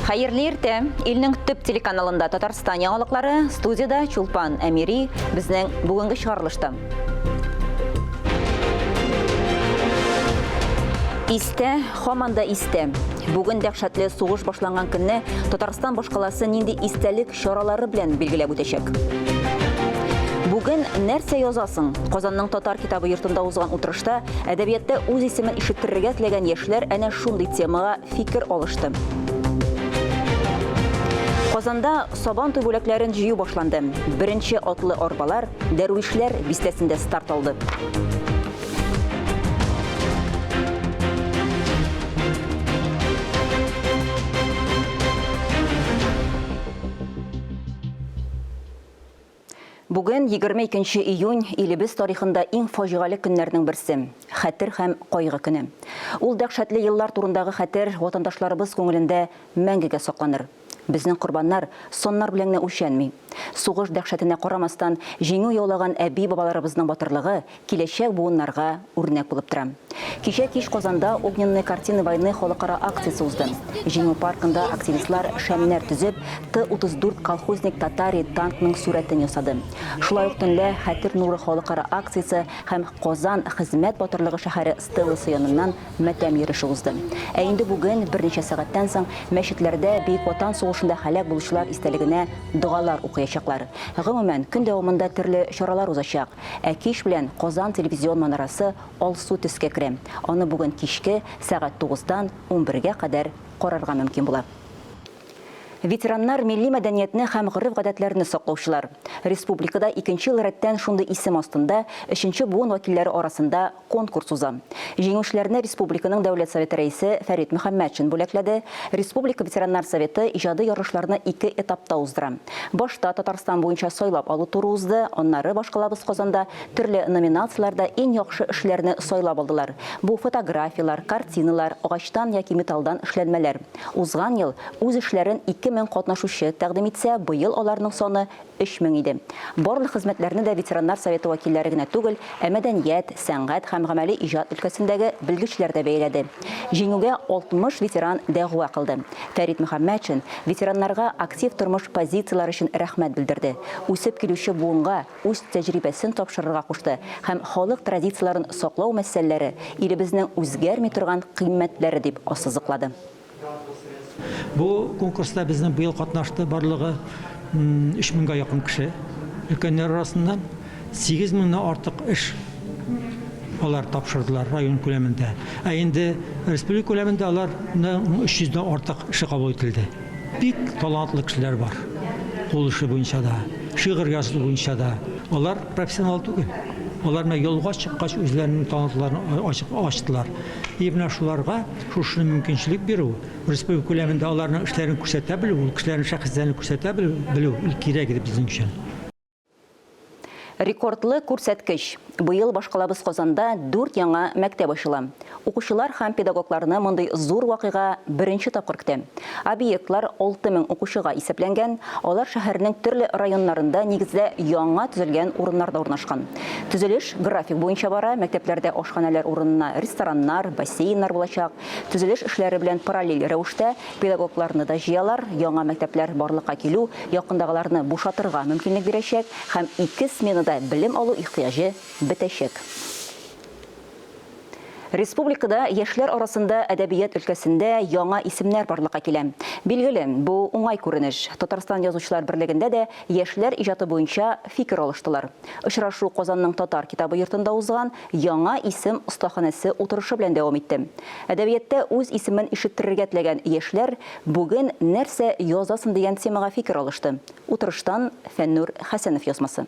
Hayırlı erте, ilning tüp телеканалында Татарстан яңалыклары, студияда Чулпан Әмири безнең бүгенге чыгарылышты. Истә, һаман да истә. Бүген дәһшәтле сугыш башланган көнне Татарстан башкаласы нинди истәлек чаралары белән билгеләп үтәчәк. Бүген нәрсә язасың? Казанның татар китабы йортында узган утырышта әдәбиятта үз исемен ишеттерергә теләгән яшьләр әнә шундый темага фикер алышты. Казанда сабан туй бүләкләрен җыю башланды. Беренче атлы арбалар Дәрвишләр бистәсендә старт алды. Бүген 22 июнь илебез тарихында иң фаҗигале көннәрнең берсе – хәтер һәм кайгы көне. Ул дәһшәтле еллар турындагы хәтер ватандашларыбыз күңелендә мәңгегә сакланыр. Безнең корбаннар соннар белән генә үчәнми. Сугыш дәһшәтенә карамастан, җиңү яулаган әби-бабаларыбызның батырлыгы киләчәк буыннарга үрнәк булып тора. Кичә кич Казанда огненные картины войны халыкара акциясе узды. Җиңү паркында активистлар шәмнәр төзеп, Т-34 колхозник Татари танкның сурәтен ясады. Шулай ук төнлә хәтер нуры халыкара акциясе һәм Казан хезмәт батырлыгы шәһәре стелласы яныннан матәм йөреше узды. Ә инде бүген берничә сәгатьтән соң мәчетләрдә Бөек Ватан сугышында һәлак булучылар истәлегенә дуалар укыячаклар. Гомумән, көн дәвамында төрле чаралар узачак. Ә кич белән Казан телевизион манарасы алсу төскә керә. Аны бүген кичке сәгать 9-дан 11-гә кадәр карарга мөмкин була. Ветераннар милли мәдәниятне һәм гореф-гадәтләрне саклаучылар. Республикада 2нче ел рәттән шундый исем астында 3нче буын вәкилләре арасында конкурс уза. Җиңүчеләрне республиканың дәүләт советы рәисе Фәрит Мөхәммәтшин бүләкләде. Республика ветераннар советы иҗади ярышларны 2 этапта уздыра. Башта Татарстан буенча сайлап алу туры узды, аннары башкалабыз Казанда төрле номинацияләрдә иң яхшы эшләрне сайлап алдылар. Бу фотографиялар, картиналар, агачтан яки металлдан эшләнмәләр. Узган ел үз эшләрен 2000 катнашучы тәкъдим итсә, быел аларның саны 3000 иде. Барлык хезмәтләрне дә ветераннар советы вәкилләре генә түгел, ә мәдәният, сәнгать һәм гамәли иҗат өлкәсендәге белгечләр дә бәяләде. Җиңүгә 60 ветеран дәгъва кылды. Фәрит Мөхәммәтшин ветераннарга актив тормыш позицияләре өчен рәхмәт белдерде. Үсеп килүче буынга үз тәҗрибәсен тапшырырга кушты һәм халык традицияләрен саклау мәсьәләләре илебезнең үзгәрми торган кыйммәтләре дип ассызыклады. Бу конкурста безнең быел катнашты барлыгы 3000-га якын кеше. Өлкәннәр арасыннан 8000-нән артык эш алар тапшырдылар район күләмендә. Ә инде республика күләмендә аларның 300-дән артык эше кабул ителде. Бик талантлы кешеләр бар. Кул эше буенча да, шигырь язу буенча да. Алар профессионал түгел. Алар менә юлга чыккач үзләренең талантларын ачтылар. Менә шуларга шушы мөмкинчелек бирү, республика күләмендә аларның эшләрен күрсәтә белү, кешеләрнең шәхесләрен күрсәтә белү кирәк иде безнең өчен. Рекордлы күрсәткеч. Быел башкалабыз Казанда 4 яңа мәктәп ачыла. Укучылар һәм педагогларны мондай зур вакыйга беренче тапкыр көтә. Объектлар 6000 укучыга исәпләнгән, алар шәһәрнең төрле районнарында нигездә яңа төзелгән урыннарда урнашкан. Төзелеш график буенча бара, мәктәпләрдә ашханәләр урынына рестораннар, бассейннар булачак. Төзелеш эшләре белән параллель рәвештә педагогларны да җыялар, яңа мәктәпләр барлыкка килү, якындагыларны бушатырга мөмкинлек бирәчәк һәм 2 сменада белем алу ихтыяҗы бетәчәк. Республикада яшьләр арасында әдәбият өлкәсендә яңа исемнәр барлыкка килә. Билгеле, бу уңай күренеш. Татарстан язучылар берлегендә дә яшьләр иҗаты буенча фикер алыштылар. Очрашу Казанның татар китабы йортында узган яңа исем остаханәсе утырышы белән дәвам итте. Әдәбиятта үз исемен ишеттерергә теләгән яшьләр бүген нәрсә язасың дигән темага фикер алышты. Утырыштан Фәннур Хәсәнов язмасы.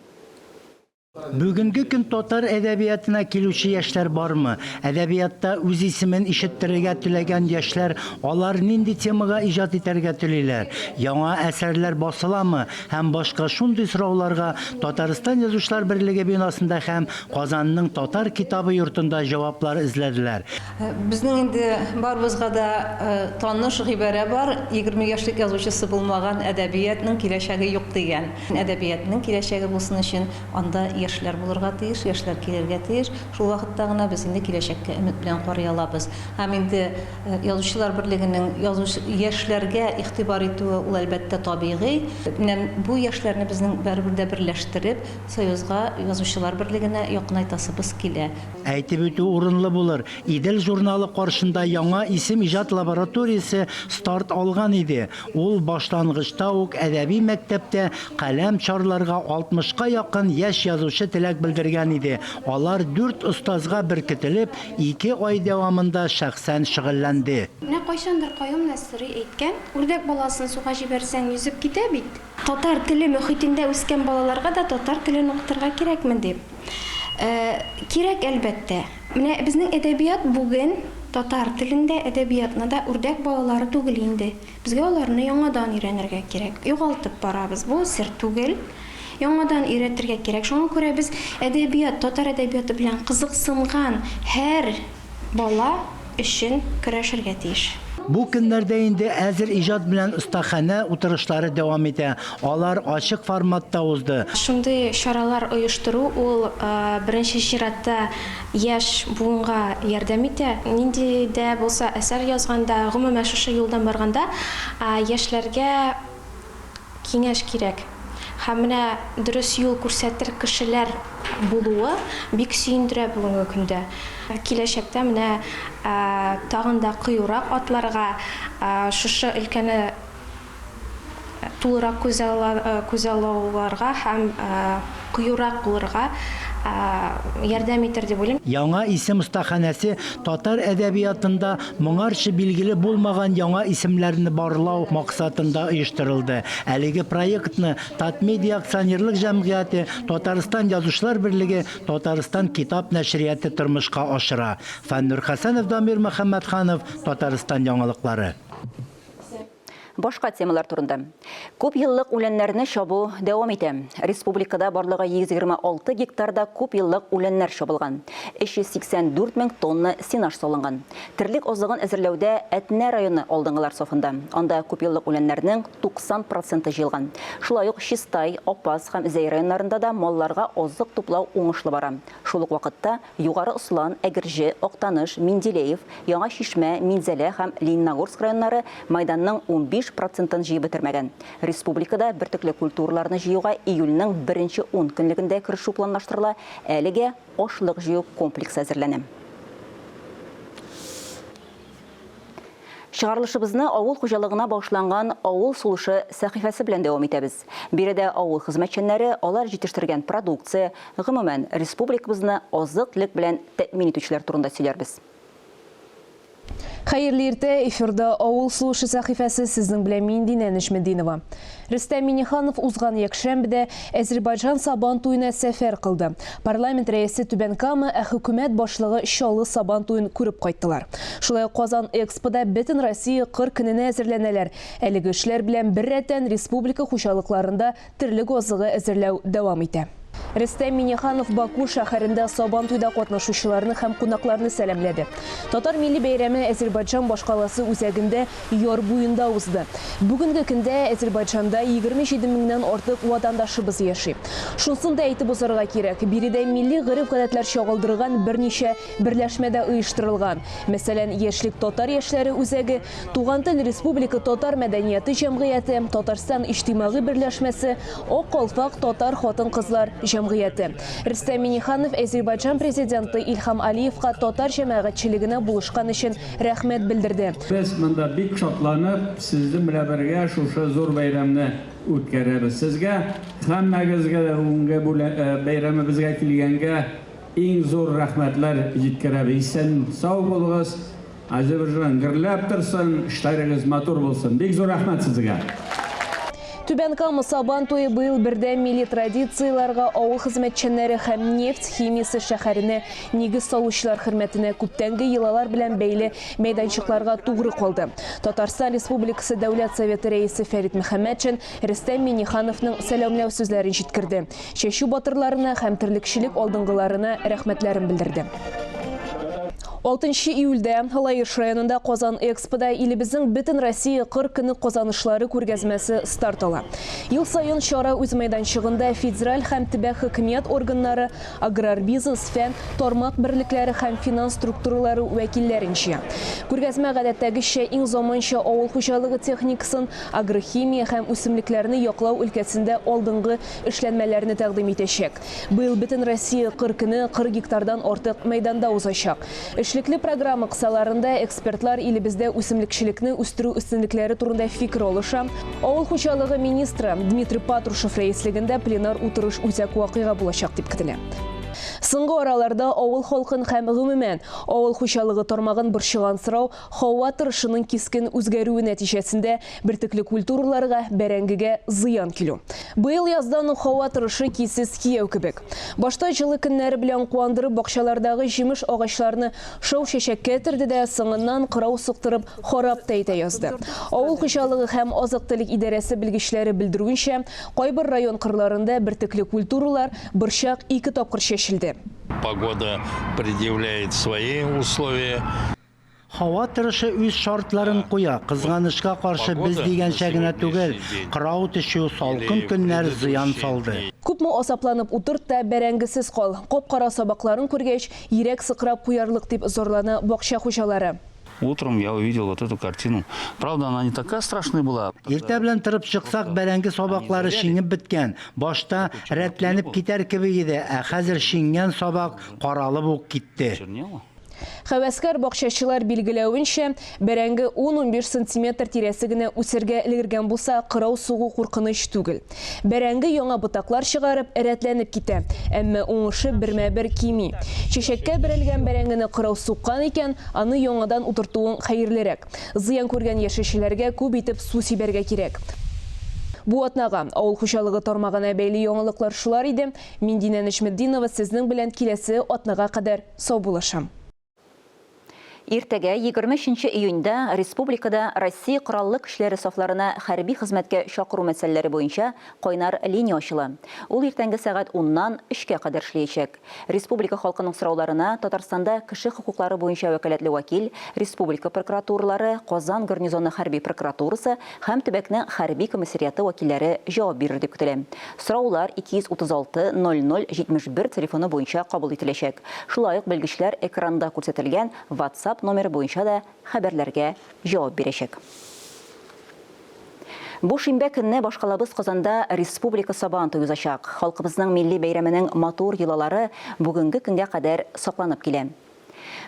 Бүгенге көн татар әдәбиятына килүче яшьләр бармы? Әдәбиятта үз исемен ишеттерергә теләгән яшьләр алар нинди темага иҗат итәргә телиләр? Яңа әсәрләр басыламы? Һәм башка шундый сорауларга Татарстан язучылар берлеге бинасында һәм Казанның татар китабы йортында җаваплар эзләделәр. Безнең инде барыбызга да таныш гыйбарә бар. 20 яшьлек язучысы булмаган әдәбиятның киләчәге юк дигән. Әдәбиятның киләчәге булсын өчен анда яшьләр булырга тиеш, яшьләр килергә тиеш. Шул вакытта гына без инде киләчәккә өмет белән карый алабыз. Һәм инде Язучылар берлегенең яшьләргә игътибар итүе ул әлбәттә табигый. Менә бу яшьләрне безнең барыбер дә берләштереп, Союзга Язучылар берлегенә якынайтасыбыз килә. Әйтеп үтү урынлы булыр. Идел журналы каршында яңа исем иҗат лабораториясе старт алган иде. Ул башлангычта ук әдәби мәктәптә каләм чарларга 60-ка якын яшь язучы теләк белдергән иде. Алар 4 остазга беркетелеп, 2 ай дәвамында шәхсән шөгыльләнде. Менә кайчандыр Каюм Насыйри әйткән, үрдәк баласын суга җибәрсәң йөзеп китә бит. Татар теле мөхитендә үскән балаларга да татар телен укытырга кирәкме дип. Кирәк әлбәттә. Менә безнең әдәбият бүген татар телендә әдәбиятны да үрдәк балалары түгел инде. Безгә аларны яңадан өйрәнергә кирәк. Югалтып барабыз. Бу сер түгел. Яңадан өйрәтергә кирәк. Шуңа күрә без әдәбият, татар әдәбияты белән кызыксынган һәр бала өчен көрәшергә тиеш. Бу көннәрдә инде әзер иҗат белән остахана утырышлары дәвам итә. Алар ачык форматта узды. Шундый чаралар оештыру ул беренче чиратта яшь буынга ярдәм итә. Нинди дә булса әсәр язганда, гомумән шушы юлдан барганда, яшьләргә киңәш кирәк. Һәм менә дөрес юл күрсәтер кешеләр булуы бик сөендерә бүгенге көндә. Киләчәктә менә тагын да кыюрак атларга, шушы өлкәне тулырак күзаллауларга һәм кыюрак булырга ярдәм итер дип уйлыйм. Яңа исем остаханәсе татар әдәбиятында моңарчы билгеле булмаган яңа исемләрне барлау максатында оештырылды. Әлеге проектны Татмедиа акционерлык җәмгыяте, Татарстан Язучылар берлеге, Татарстан китап нәшрияты тормышка ашыра. Фәннур Хәсәнов, Дамир Мөхәммәтханов, Татарстан яңалыклары. Башка темалар турында. Күп еллык үләннәрне чабу дәвам итә. Республикада барлыгы 126 гектарда күп еллык үләннәр чабылган. 384 мең тонна сенаж салынган. Терлек азыгын әзерләүдә Әтнә районы алдынгылар сафында. Анда күп еллык үләннәрнең 90% җыелган. Шулай ук Чистай, Апас һәм Зәй районнарында да малларга азык туплау уңышлы бара. Шул ук вакытта Югары Услан, Әгерҗе, Актаныш, Миндилеев, Яңа Шишмә, Минзәлә һәм Лениногорск районнары майданның 15% җыеп бетермәгән. Республикада бертөкле культураларны җыюга июльнең 1-10 көнлегендә кирешу планлаштырыла. Әлегә ашлык җыю комплексы әзерләнә. Чыгарылышыбызны авыл хуҗалыгына башланган авыл сулышы сәхифәсе белән дәвам итәбез. Биредә авыл хезмәтчәннәре алар җитештергән продукция, гомумән республикабызны азык-төлек белән тәэмин итүчеләр турында сөйләрбез. Хәерле иртә, эфирда авыл сулышы сәхифәсе сезнең белән мин Динә Нишмәдинова. Рөстәм Миңнеханов узган якшәмбедә Азәрбайҗан Сабан туена сәфәр кылды. Парламент рәисе Түбән Кама, хөкүмәт башлыгы Чаллы Сабан туен күреп кайттылар. Шулай Казан Экспода бөтен Россия 40 көненә әзерләнәләр. Әлеге эшләр белән бер рәттән республика хуҗалыкларында терлек азыгы әзерләү дәвам итә. Рөстәм Миңнеханов Баку шәһәрендә Сабан туйда катнашучыларны һәм кунакларны сәламләде. Татар милли бәйрәме Азәрбайҗан башкаласы үзәгендә яр буенда узды. Бүгенге көндә Азәрбайҗанда 27 меңнән артык ватандашыбыз яши. Шунысын да әйтеп узарга кирәк. Биредә милли гореф-гадәтләр чагылдырган берничә берләшмәдә оештырылган. Мәсәлән, Яшьлек татар яшьләре үзәге, Туган тел Республика татар мәдәнияте җәмгыяте, Татарстан иҗтимагый берләшмәсе, Ак калфак татар хатын-кызлар җәмгыяте. Рөстәм Миңнеханов Азәрбайҗан президенты Илһам Алиевка татар җәмәгатьчелегенә булышкан өчен рәхмәт белдерде. Без монда бик шатланып, сезнең белән бергә шушы зур бәйрәмне үткәрәбез. Сезгә һәммәгезгә бәйрәмебезгә килгәнгә иң зур рәхмәтләр җиткерәбез. Исән сау булыгыз, Азәрбайҗан гөрләп торсын, эшләрегез матур булсын. Бик зур рәхмәт сезгә. Түбән Кама Сабан туе быел бердәм милли традицияларга авыл хезмәтчәннәре һәм нефть химиясе шәһәренә нигез салучылар хөрмәтенә күптәнге йолалар белән бәйле мәйданчыкларга тугры калды. Татарстан Республикасы Дәүләт Советы рәисе Фәрит Мөхәммәтшин Рөстәм Миңнехановның сәламләү сүзләрен җиткерде. Чәчү батырларына һәм терлекчелек алдынгыларына рәхмәтләрен белдерде. 6 июльдә Халайыш районында Казан Экспода илебезнең бөтен Россия 40 көне казанышлары күргәзмәсе старт ала. Ел сайын чара үз мәйданчыгында федераль һәм төбәк хөкүмәт органнары, аграр бизнес, фән, тармак берлекләре һәм финанс структуралары вәкилләренчә. Күргәзмә гадәттәгечә иң заманча авыл хуҗалыгы техникасын, агрохимия һәм үсемлекләрне яклау өлкәсендә алдынгы эшләнмәләрне тәкъдим итәчәк. Быел бөтен Россия 40 көне 40 гектардан артык мәйданда узачак. Эшлекле программа кысаларында экспертлар илебездә үсемлекчелекне үстерү өстенлекләре турында фикер алыша. Авыл хуҗалыгы министры Дмитрий Патрушев рәислегендә пленар утырыш үзәк вакыйга булачак дип көтелә. Соңгы араларда авыл халкын һәм гомумән авыл хуҗалыгы тармагын борчыган сорау һава торышының кискен үзгәрүе нәтиҗәсендә бертөкле культураларга, бәрәңгегә зыян килү. Быел яздан һава торышы кисез кияү кебек. Башта җылы көннәре белән куандырып бакчалардагы җимеш агачларны шау-шәшәккә төрде дә соңыннан кырау суктырып харап та итә язды. Авыл хуҗалыгы һәм азык-төлек идарәсе белгечләре белдерүенчә, кайбер район кырларында бертөкле культуралар борчак 2 тапкыр чәчелде. Погода предъявляет свои условия. Һава торышы үз шартларын куя. Кызганычка каршы без дигәнчә генә түгел, кырау төшү салкын көннәр зыян салды. Күпме асапланып утырт та бәрәңгесез кал. Кап-кара сабакларын күргәч, йөрәк сыкрап куярлык дип зарлана бакча хуҗалары. Утром я увидел вот эту картину. Правда, она не такая страшная была. Иртә белән торып чыксак, бәрәңге сабаклары шинеп беткән. Башта рәтләнеп китәр кебек иде, ә хәзер шингән сабак каралып ук китте. Чернела. Хәвәскәр бакчачылар билгеләвенчә, бәрәңге 10-15 см тирәсе генә үсәргә өлгергән булса, кырау сугу куркыныч түгел. Бәрәңге яңа ботаклар чыгарып, рәтләнеп китә, әмма уңышы бермә-бер кими. Чәчәккә бәрелгән бәрәңгене кырау суккан икән, аны яңадан утыртуың хәерлерәк. Зыян күргән яшелчеләргә күп итеп су сибәргә кирәк. Бу атнага авыл хуҗалыгы тармагына бәйле яңалыклар шулар иде. Мин Динә Нәҗметдинова сезнең белән киләсе атнага кадәр сау булышам. Иртәгә 23 июньдә республикада Россия кораллы көчләре сафларына хәрби хезмәткә чакыру мәсьәләләре буенча кайнар линия ачыла. Ул иртәнге сәгать 10-нан 3-кә кадәр эшләячәк. Республика халкының сорауларына Татарстанда кеше хокуклары буенча вәкаләтле вәкил, республика прокуратуралары, Казан гарнизоны хәрби прокуратурасы һәм төбәкнең хәрби комиссариаты вәкилләре җавап бирер дип көтелә. Сораулар 236 00 71 телефоны буенча кабул ителәчәк. Шулай ук белгечләр экранда күрсәтелгән WhatsApp номер буенча да хәбәрләргә җавап бирәчәк. Бу шимбә көнне башкалабыз Казанда республика сабан туй узачак. Халкыбызның милли бәйрәменең матур йолалары бүгенге көнгә кадәр сакланып килә.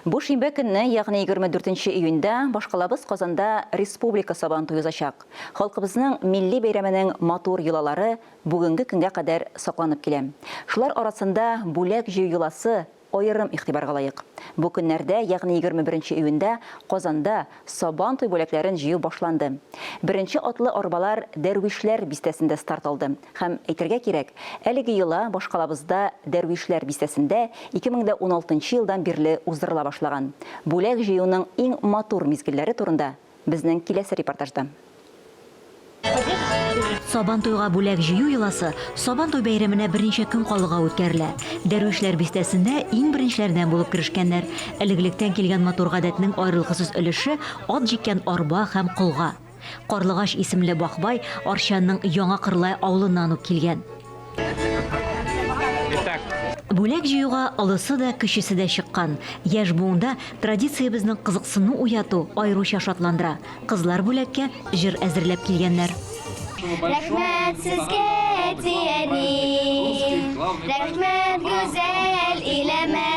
Бу шимбә көнне, ягъни 24 июньдә башкалабыз Казанда республика сабан туй узачак. Халкыбызның милли бәйрәменең матур йолалары бүгенге көнгә кадәр сакланып килә. Шулар арасында бүләк җыю йоласы айрым игътибарга лаек. Бу көннәрдә, ягъни 21 июньдә Казанда сабан туй бүләкләрен җыю башланды. Беренче атлы арбалар Дәрвишләр бистәсендә старт алды. Һәм әйтергә кирәк, әлеге йола башкалабызда Дәрвишләр бистәсендә 2016 елдан бирле уздырыла башлаган. Бүләк җыюның иң матур мизгелләре турында безнең киләсе репортажда. Сабан туйга бүләк җыю йоласы Сабан туй бәйрәменә берничә көн калыга үткәрелә. Дәрвишләр бистәсендә иң беренчеләрдән булып керешкәннәр. Элеглектән килгән матур гадәтнең аерылгысыз өлеше ат җиккән арба һәм кулга. Карлыгач исемле Бахбай Арчанның Яңа Кырлай авылыннан ук килгән. Бүләк җыюга алысы да, кечесе дә чыккан. Яшь буында традициябезнең кызыксыну уяту аеруча шатландыра. Кызлар бүләккә җыр әзерләп килгәннәр. Рәхмәт сезгә тияним, рәхмәт гүзәл илемә.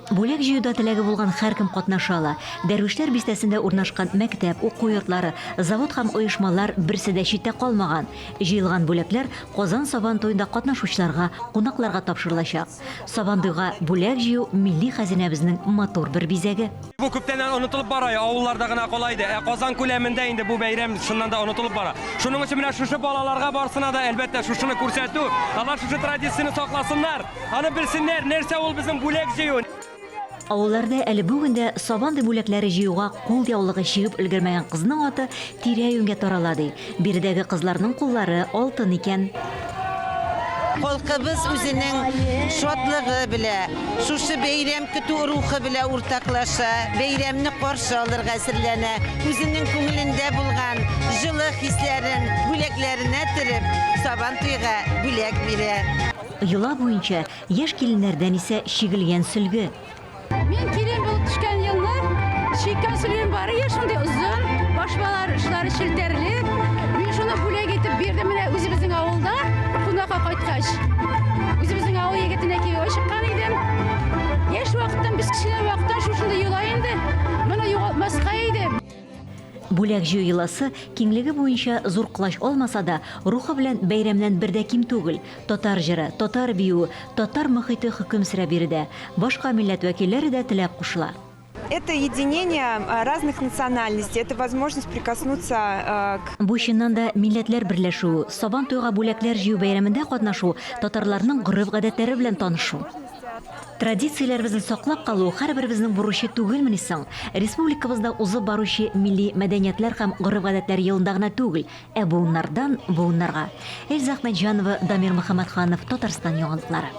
Бүләк җыюда теләге булган һәркем катнаша. Дәрвишләр бистәсендә урнашкан мәктәп, уку йортлары, завод һәм оешмалар берсе дә читтә калмаган. Җыелган бүләкләр Казан сабан туенда катнашучыларга, кунакларга тапшырылачак. Сабан туйга бүләк җыю милли хәзинәбезнең матур бер бизәге. Бу күптән унытылып бара, авылларда гына калайды. Казан күләмендә инде бу бәйрәм шуннан да унытылып бара. Шуның өчен менә шушы балаларга барсына да әлбәттә шушыны күрсәтү, алар шушы традицияны сакласыннар, аны белсеннәр, нәрсә ул безнең бүләк җыю. Авылларда әле бүгендә сабан туй бүләкләре җыюга кул яулыгы чыгып өлгермәгән кызның аты тирә-юньгә таралады. Биредәге кызларның куллары алтын икән. Халкыбыз үзенең шатлыгы белән, шушы бәйрәм көтү рухы белән уртаклаша, бәйрәмне каршы алырга әзерләнә, үзенең күңелендә булган җылы хисләрен бүләкләренә төреп, Сабантуйга бүләк бирә. Йола буенча яшь киленнәрдән исә шигелгән сөлге. Мен келин булып төшкән елны шиккән сөлгем бар я шундый узын, башбалар эшләре шелтәрле. Мин шуны бүләк итеп бирдем менә үзебезнең авылда, кунакка кайткач. Үзебезнең авыл егетенә кияүгә чыккан идем. Яшь вакыттан без киченә вакыттан шушында юла инде. Моны югалтмаска иде. Бүләк җыю йоласы киңлеге буенча зур кылач алмаса да, рухы белән бәйрәмнән бердә ким түгел. Татар җыры, татар бию, татар мөхите хөкем сөрә бирде. Башка милләт вәкилләре дә теләп кушыла. Это единение разных национальностей, это возможность прикоснуться к... Бу чыннан да милләтләр берләшү, Сабантуйга бүләкләр җыю бәйрәмендә катнашу, татарларның гореф-гадәтләре белән танышу. Традицияләребезне саклап калу һәрберебезнең бурычы түгелмени соң? Республикабызда узып баручы милли мәдәниятләр һәм гореф-гадәтләр елында гына түгел, ә буыннардан буыннарга. Эльза Әхмәтҗанова, Дамир Мөхәммәтханов, Татарстан яңалыклары.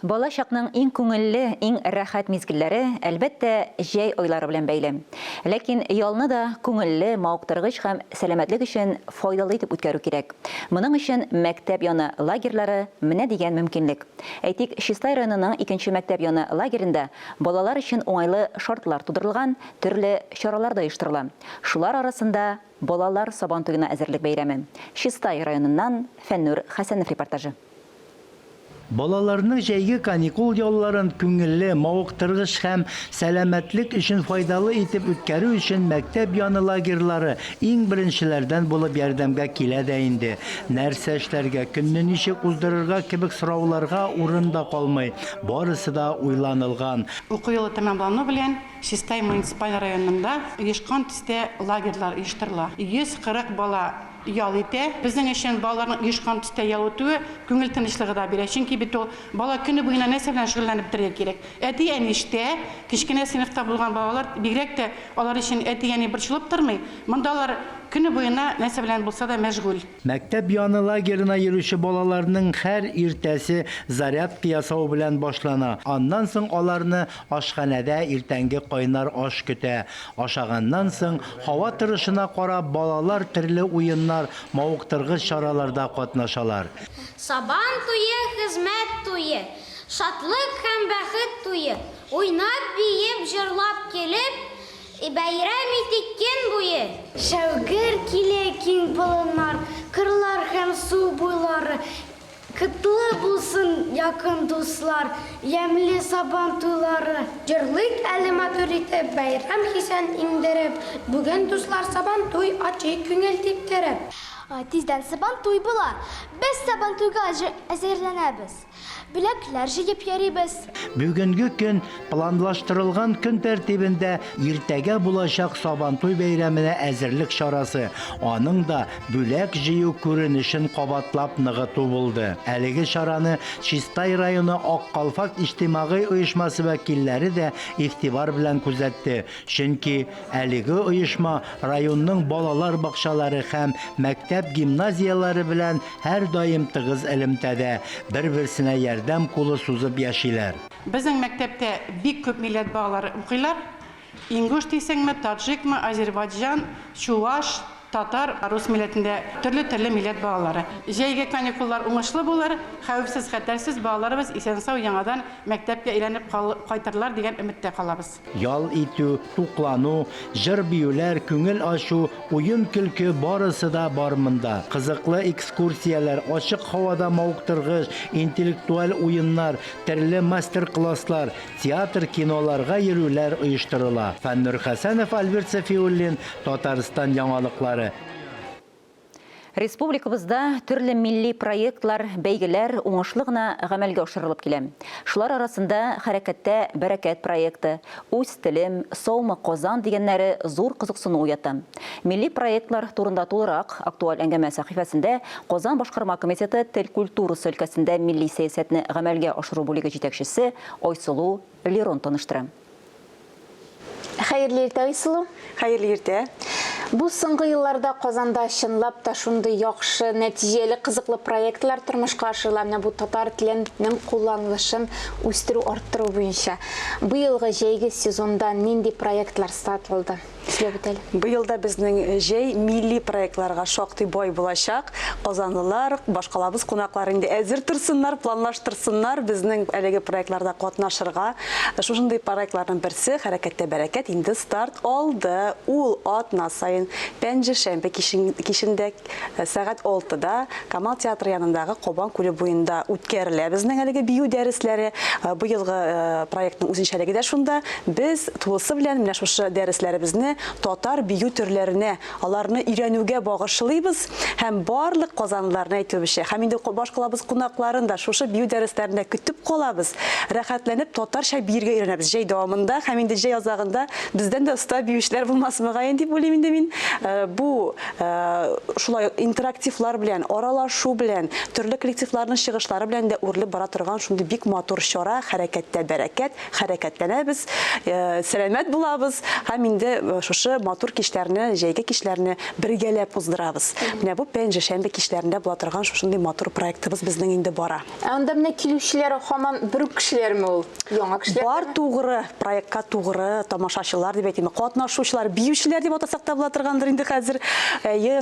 Бала чакның иң күңелле, иң рәхәт мизгелләре әлбәттә җәй айлары белән бәйле. Ләкин ялны да күңелле, мавыктыргыч һәм сәламәтлек өчен файдалы итеп үткәрү кирәк. Моның өчен мәктәп яны лагерьлары менә дигән мөмкинлек. Әйтик, Чистай районының 2нче мәктәп яны лагерендә балалар өчен уңайлы шартлар тудырылган, төрле чаралар да оештырыла. Шулар арасында балалар Сабантуйына әзерлек бәйрәме. Чистай районыннан Фәннур Хәсәнов репортажы. Балаларның җәйге каникул ялларын күңелле, мавыктыргыч һәм сәламәтлек өчен файдалы итеп үткәрү өчен мәктәп яны лагерьлары иң беренчеләрдән булып ярдәмгә килә дә инде. Нәрсә эшләргә, көнне ничек уздырырга кебек сорауларга урын да калмый. Барысы да уйланылган. Уку елы тәмамлану белән Чистай муниципаль районында оешкан төстә лагерьлар оештырыла. 140 бала ял итә. Безнең өчен балаларның оешкан төстә ял итүе күңел тынычлыгы да бирә. Чөнки бит ул бала көне буена нәрсә белән шөгыльләнеп торырга кирәк. Әти-әништә кичкенә сыйныфта булган балалар бигрәк тә алар өчен әти-әни борчылып тормый. Мондалар көне буена нәрсә белән булса да мәшгуль. Мәктәп яны лагерына йөрүче балаларның һәр иртәсе зарядка ясау белән башлана. Аннан соң аларны ашханәдә иртәнге кайнар аш көтә. Ашаганнан соң һава торышына карап балалар төрле уеннар, мавыктыргыч чараларда катнашалар. Сабан туе, хезмәт туе, шатлык һәм бәхет туе. Уйнап, биеп, җырлап килеп, бәйрәм итеккен буе. Шәүгер килә киң болыннар, кырлар һәм су буйлары. Кытлы булсын якын дуслар, ямьле Сабантуйлары. Җырлыйк әле матур итеп, бәйрәм хисен иңдереп. Бүген дуслар Сабантуй ачы күңел типтереп. Тиздән Сабантуй була. Без Сабантуйга әзерләнәбез. Бүләкләр җыеп йөрибез. Бүгенге көн планлаштырылган көн тәртибендә иртәгә булачак Сабантуй бәйрәменә әзерлек чарасы. Аның да бүләк җыю күренешен кабатлап ныгыту булды. Әлеге чараны Чистай районы Аккалфак иҗтимагый оешмасы вәкилләре дә игътибар белән күзәтте. Чөнки әлеге оешма районның балалар бакчалары һәм мәктәп гимназиялары белән һәр даим тыгыз элемтәдә бер-берсенә ярдәм кулы сузып яшиләр. Безнең мәктәптә бик күп милләт балалары укыйлар. Ингуш дисеңме, таджикмы, Азербайҗан, чуваш, татар, рус милләтендә төрле милләт балалары. Җәйге каникуллар уңышлы булыр, хәвефсез, хәтәрсез балаларыбыз исән-сау яңадан мәктәпкә әйләнеп кайтырлар дигән өметтә калабыз. Ял итү, туклану, җыр биюләр, күңел ачу, уен көлке барысы да бар монда. Кызыклы экскурсияләр, ачык һавада мавыктыргыч, интеллектуаль уеннар, төрле мастер-класслар, театр, киноларга йөрүләр оештырыла. Фәннур Хәсәнов, Альберт Сафиуллин, Татарстан яңалыклары. Республикабызда төрле милли проектлар, бәйгеләр уңышлы гына гамәлгә ашырылып килә. Шулар арасында хәрәкәттә бәрәкәт проекты, үз телем, саумы Казан дигәннәре зур кызыксыну уята. Милли проектлар турында тулырак актуаль әңгәмә сәхифәсендә Казан башкарма комитеты тел культурасы өлкәсендә милли сәясәтне гамәлгә ашыру бүлеге җитәкчесе Айсылу Лерон таныштыра. Хәерле иртә, Айсылу. Хәерле иртә. Бу соңгы елларда Казанда чынлап та шундый яхшы, нәтиҗәле, кызыклы проектлар тормышка ашырыла. Менә бу татар теленең кулланылышын үстерү, арттыру буенча. Быелгы җәйге сезонда нинди проектлар стартылды? Быелда безнең җәй милли проектларга шактый бай булачак. Казанлылар, башкалабыз кунаклар инде әзер торсыннар, планлаштырсыннар безнең әлеге проектларда катнашырга. Шушындый проектларның берсе хәрәкәттә бәрәкәт инде старт алды. Ул атна сайын пәнҗешәмбе кичендә сәгать 6-да Камал театры янындагы Кобан күле буенда үткәрелә. Безнең әлеге бию дәресләре быелгы проектның үзенчәлеге дә шунда. Без тулысы белән менә шушы дәресләребезне татар бию төрләренә, аларны өйрәнүгә багышлыйбыз һәм барлык казанлыларны әйтүебезчә, һәм инде башкалабыз кунакларын да шушы бию дәресләрендә көтеп калабыз. Рәхәтләнеп татарча биергә өйрәнәбез җәй дәвамында һәм инде җәй азагында бездән дә оста биючеләр булмасмыгай дип уйлыйм инде мин. Бу шулай интерактивлар белән, аралашу белән, төрле коллективларның чыгышлары белән дә үрле бара торган шундый бик матур чара, хәрәкәттә бәрәкәт, хәрәкәтләнәбез, сәламәт булабыз һәм инде шушы матур кичләрне, җәйге кичләрне бергәләп уздырабыз. Менә бу пәнҗешәмбе кичләрендә була торган шушындый матур проектыбыз безнең инде бара. Анда менә килүчеләр һаман бер кешеләрме ул? Яңа кешеләр. Бар тугры, проектка тугры тамашачылар дип әйтим, катнашучылар, биючеләр дип атасак та була торгандыр инде хәзер.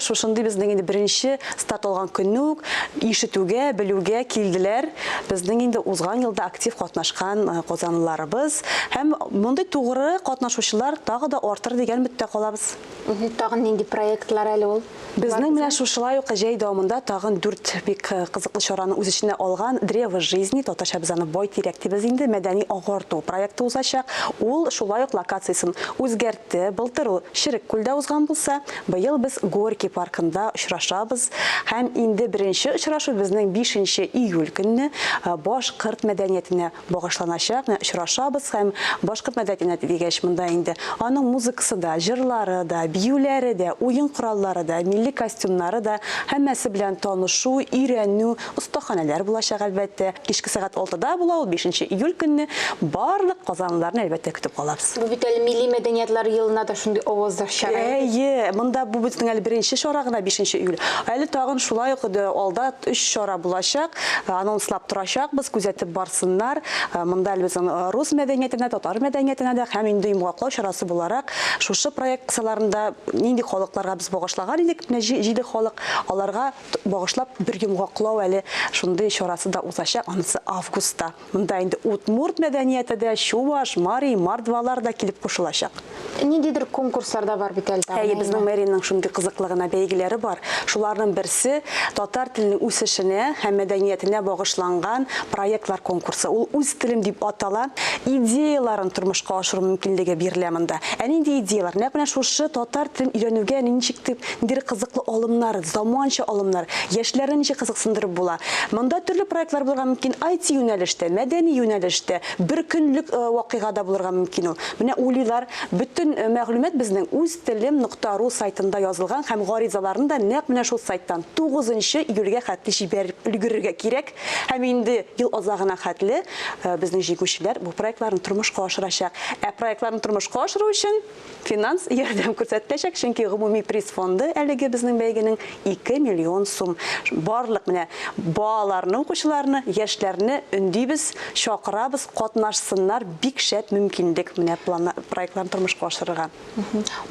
Шушындый безнең инде беренче старт алган көнне үк ишетүгә, белүгә килделәр. Безнең инде узган елда актив катнашкан казанлыларыбыз һәм мондай тугры катнашучылар тагы да артыр дигән үмиттә калабыз. Тагын нинди проектлар әле ул? Безнең менә шушылай ук җәй дәвамында тагын 4 бик кызыклы чараны үз эченә алган Древо жизни, татарча без аны бай тирәк дибез инде, мәдәни агарту проекты узачак. Ул шулай ук локациясын үзгәртте. Былтыр ул Ширеккүлдә узган булса, быел без Горький паркында очрашабыз һәм инде беренче очрашу безнең 5 июль көнне башкорт мәдәниятенә багышланачак. Очрашабыз һәм башкорт мәдәниятенә дигәч монда инде аның музыкасы да, җырлары да, биюләре дә, уен кораллары да, милли костюмнары да, һәммәсе белән танышу, өйрәнү, остаханәләр булачак әлбәттә. Кичке сәгать 6-да була ул 5 июль көнне барлык казанлыларны әлбәттә көтеп калабыз. Бу бит әле милли мәдәниятлар елына да шундый аваздаш чара. Монда бу безнең әле беренче чара гына 5 июль. Әле тагын шулай ук алда 3 чара булачак. Анонслап торачакбыз, күзәтеп барсыннар. Монда әлбәттә рус мәдәниятенә, татар мәдәниятенә дә һәм инде йомгаклау чарасы буларак шушы проект кысаларында нинди халыкларга без багышлаган идек, менә 7 халык, аларга багышлап бер йомгаклау әле шундый чарасы да узачак, анысы августта. Монда инде Удмурт мәдәнияте дә, Чуваш, Мари, Мордвалар да килеп кушылачак. Ниндидер конкурсларда бар бит әле. Безнең мэрияның шундый кызыклыгына бәйгеләре бар. Шуларның берсе татар теленең үсешенә һәм мәдәниятенә багышланган проектлар конкурсы. Ул үз телем дип атала. Идеяларын тормышка ашыру мөмкинлеге бирелә монда. Нинди идеялар? Нәкъ менә шушы татар телен өйрәнүгә нинди кызыклы алымнар, заманча алымнар, яшьләрне ничек кызыксындырып була. Монда төрле проектлар булырга мөмкин, IT юнәлештә, мәдәни юнәлештә, бер көнлек вакыйгада булырга мөмкин ул. Менә уйлыйлар, bütün мәгълүмат безнең үз телем.ру сайтында язылган һәм гаризаларны да нәкъ менә шул сайттан 9 июльгә хәтле җибәреп өлгерергә кирәк. Һәм инде ел азагына хәтле безнең җигүчеләр бу проектларны тормышка ашырачак. Проектларны тормышка ашыру өчен финанс ярдәм күрсәтәчәк, чөнки гомуми приз фонды әлеге безнең бәйгенең 2 миллион сум. Барлык менә балаларны, укучыларны, яшьләрне өндибез, чакырабыз, катнашсыннар, бик шәп мөмкинлек менә проектларны тормышка ашырырга.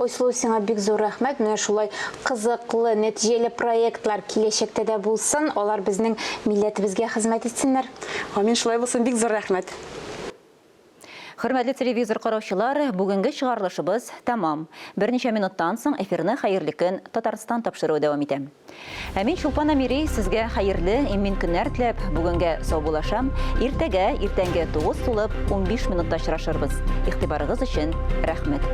Ойсылу сиңа бик зур рәхмәт. Менә шулай кызыклы, нәтиҗәле проектлар киләчәктә дә булсын, алар безнең милләтебезгә хезмәт итсеннәр. Амин, шулай булсын, бик зур рәхмәт. Хөрмәтле телевизор караучылар, бүгенге чыгарылышыбыз тәмам. Берничә минуттан соң эфирны хәерле көн Татарстан тапшыруы дәвам итә. Мин Чулпан Амирей сезгә хәерле имин көннәр теләп, бүгенгә сау булашам. Иртәгә 9 тулып 15 минутта очрашырбыз. Игътибарыгыз өчен рәхмәт.